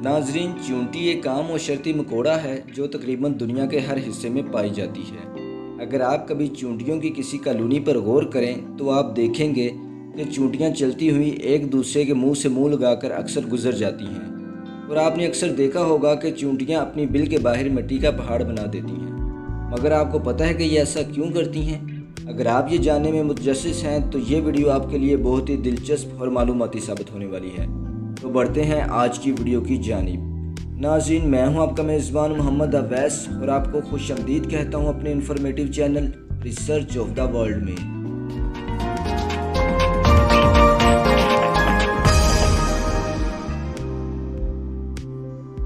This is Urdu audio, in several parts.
ناظرین، چونٹی ایک عام و شرطی مکوڑا ہے جو تقریباً دنیا کے ہر حصے میں پائی جاتی ہے۔ اگر آپ کبھی چونٹیوں کی کسی کالونی پر غور کریں تو آپ دیکھیں گے کہ چونٹیاں چلتی ہوئی ایک دوسرے کے منہ سے منہ لگا کر اکثر گزر جاتی ہیں، اور آپ نے اکثر دیکھا ہوگا کہ چونٹیاں اپنی بل کے باہر مٹی کا پہاڑ بنا دیتی ہیں۔ مگر آپ کو پتہ ہے کہ یہ ایسا کیوں کرتی ہیں؟ اگر آپ یہ جاننے میں متجسس ہیں تو یہ ویڈیو آپ کے لیے بہت ہی دلچسپ اور معلوماتی ثابت ہونے والی ہے۔ تو بڑھتے ہیں آج کی ویڈیو کی جانب۔ ناظرین، میں ہوں آپ کا میزبان محمد اویس اور آپ کو خوش آمدید کہتا ہوں اپنے informative channel research of the world میں۔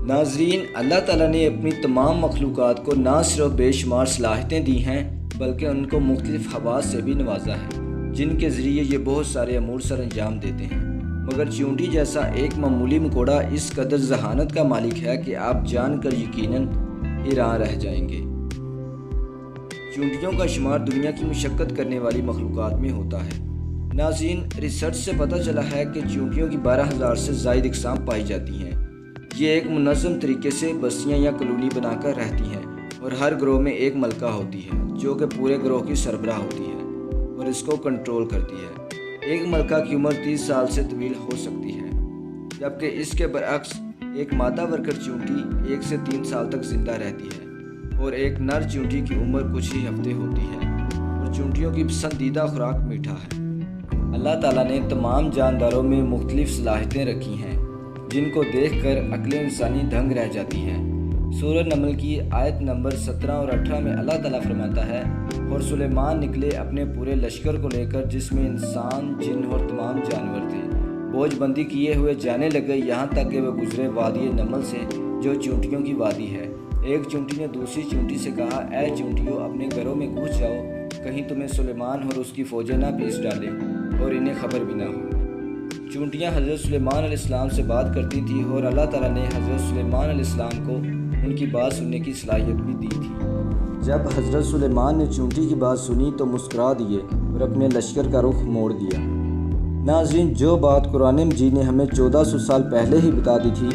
ناظرین، اللہ تعالیٰ نے اپنی تمام مخلوقات کو نہ صرف بے شمار صلاحیتیں دی ہیں بلکہ ان کو مختلف حواس سے بھی نوازا ہے، جن کے ذریعے یہ بہت سارے امور سر انجام دیتے ہیں۔ مگر چونٹی جیسا ایک معمولی مکوڑا اس قدر ذہانت کا مالک ہے کہ آپ جان کر یقیناً حیران رہ جائیں گے۔ چونٹیوں کا شمار دنیا کی مشقت کرنے والی مخلوقات میں ہوتا ہے۔ ناظرین، ریسرچ سے پتہ چلا ہے کہ چونٹیوں کی 12,000 سے زائد اقسام پائی جاتی ہیں۔ یہ ایک منظم طریقے سے بستیاں یا کالونی بنا کر رہتی ہیں، اور ہر گروہ میں ایک ملکہ ہوتی ہے جو کہ پورے گروہ کی سربراہ ہوتی ہے اور اس کو کنٹرول کرتی ہے۔ ایک ملکہ کی عمر 30 سال سے طویل ہو سکتی ہے، جبکہ اس کے برعکس ایک مادہ ورکر چونٹی 1 سے 3 سال تک زندہ رہتی ہے، اور ایک نر چونٹی کی عمر کچھ ہی ہفتے ہوتی ہے، اور چونٹیوں کی پسندیدہ خوراک میٹھا ہے۔ اللہ تعالیٰ نے تمام جانداروں میں مختلف صلاحیتیں رکھی ہیں جن کو دیکھ کر عقل انسانی دنگ رہ جاتی ہے۔ سورہ نمل کی آیت نمبر 17 اور 18 میں اللہ تعالیٰ فرماتا ہے، اور سلیمان نکلے اپنے پورے لشکر کو لے کر جس میں انسان، جن اور تمام جانور تھے، بوجھ بندی کیے ہوئے جانے لگے یہاں تک کہ وہ گزرے وادی نمل سے جو چونٹیوں کی وادی ہے۔ ایک چونٹی نے دوسری چونٹی سے کہا، اے چونٹیوں، اپنے گھروں میں گھس جاؤ، کہیں تمہیں سلیمان اور اس کی فوجیں نہ پیس ڈالیں اور انہیں خبر بھی نہ ہو۔ چونٹیاں حضرت سلیمان علیہ السلام سے بات کرتی تھی، اور اللہ تعالیٰ نے حضرت سلیمان علیہ السلام کو ان کی بات سننے کی صلاحیت بھی دی تھی۔ جب حضرت سلیمان نے چونٹی کی بات سنی تو مسکرا دیے اور اپنے لشکر کا رخ موڑ دیا۔ ناظرین، جو بات قرآن مجید نے ہمیں 1400 سال پہلے ہی بتا دی تھی،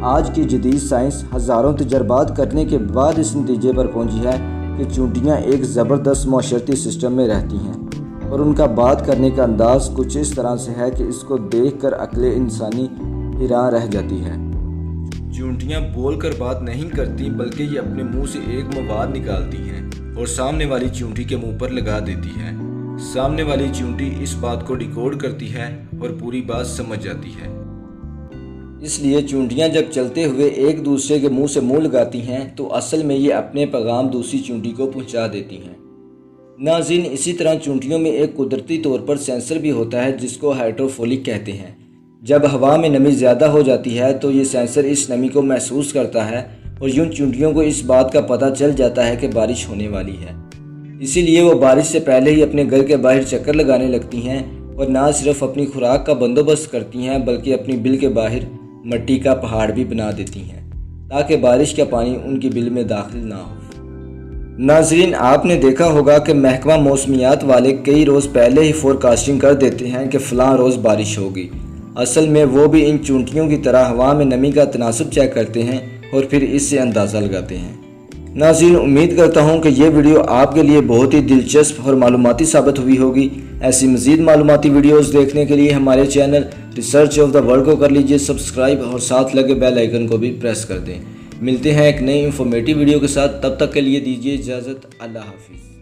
آج کی جدید سائنس ہزاروں تجربات کرنے کے بعد اس نتیجے پر پہنچی ہے کہ چونٹیاں ایک زبردست معاشرتی سسٹم میں رہتی ہیں، اور ان کا بات کرنے کا انداز کچھ اس طرح سے ہے کہ اس کو دیکھ کر عقل انسانی حیران رہ جاتی ہے۔ چونٹیاں بول کر بات نہیں کرتی بلکہ یہ اپنے منہ سے ایک مواد نکالتی ہیں اور سامنے والی چونٹی کے منہ پر لگا دیتی ہے۔ سامنے والی چونٹی اس بات کو ڈیکوڈ کرتی ہے اور پوری بات سمجھ جاتی ہے۔ اس لیے چونٹیاں جب چلتے ہوئے ایک دوسرے کے منہ سے منہ لگاتی ہیں تو اصل میں یہ اپنے پیغام دوسری چونٹی کو پہنچا دیتی ہیں۔ ناظرین، اسی طرح چونٹیوں میں ایک قدرتی طور پر سینسر بھی ہوتا ہے جس کو ہائیڈروفولک کہتے ہیں۔ جب ہوا میں نمی زیادہ ہو جاتی ہے تو یہ سینسر اس نمی کو محسوس کرتا ہے، اور یوں چونٹیوں کو اس بات کا پتہ چل جاتا ہے کہ بارش ہونے والی ہے۔ اسی لیے وہ بارش سے پہلے ہی اپنے گھر کے باہر چکر لگانے لگتی ہیں، اور نہ صرف اپنی خوراک کا بندوبست کرتی ہیں بلکہ اپنی بل کے باہر مٹی کا پہاڑ بھی بنا دیتی ہیں تاکہ بارش کا پانی ان کی بل میں داخل نہ ہو۔ ناظرین، آپ نے دیکھا ہوگا کہ محکمہ موسمیات والے کئی روز پہلے ہی فورکاسٹنگ کر دیتے ہیں کہ فلاں روز بارش ہوگی۔ اصل میں وہ بھی ان چونٹیوں کی طرح ہوا میں نمی کا تناسب چیک کرتے ہیں اور پھر اس سے اندازہ لگاتے ہیں۔ ناظرین، امید کرتا ہوں کہ یہ ویڈیو آپ کے لیے بہت ہی دلچسپ اور معلوماتی ثابت ہوئی ہوگی۔ ایسی مزید معلوماتی ویڈیوز دیکھنے کے لیے ہمارے channel research of the world کو کر لیجئے سبسکرائب، اور ساتھ لگے بیل آئیکن کو بھی پریس کر دیں۔ ملتے ہیں ایک نئی انفارمیٹیو ویڈیو کے ساتھ، تب تک کے لیے دیجیے اجازت۔ اللہ حافظ۔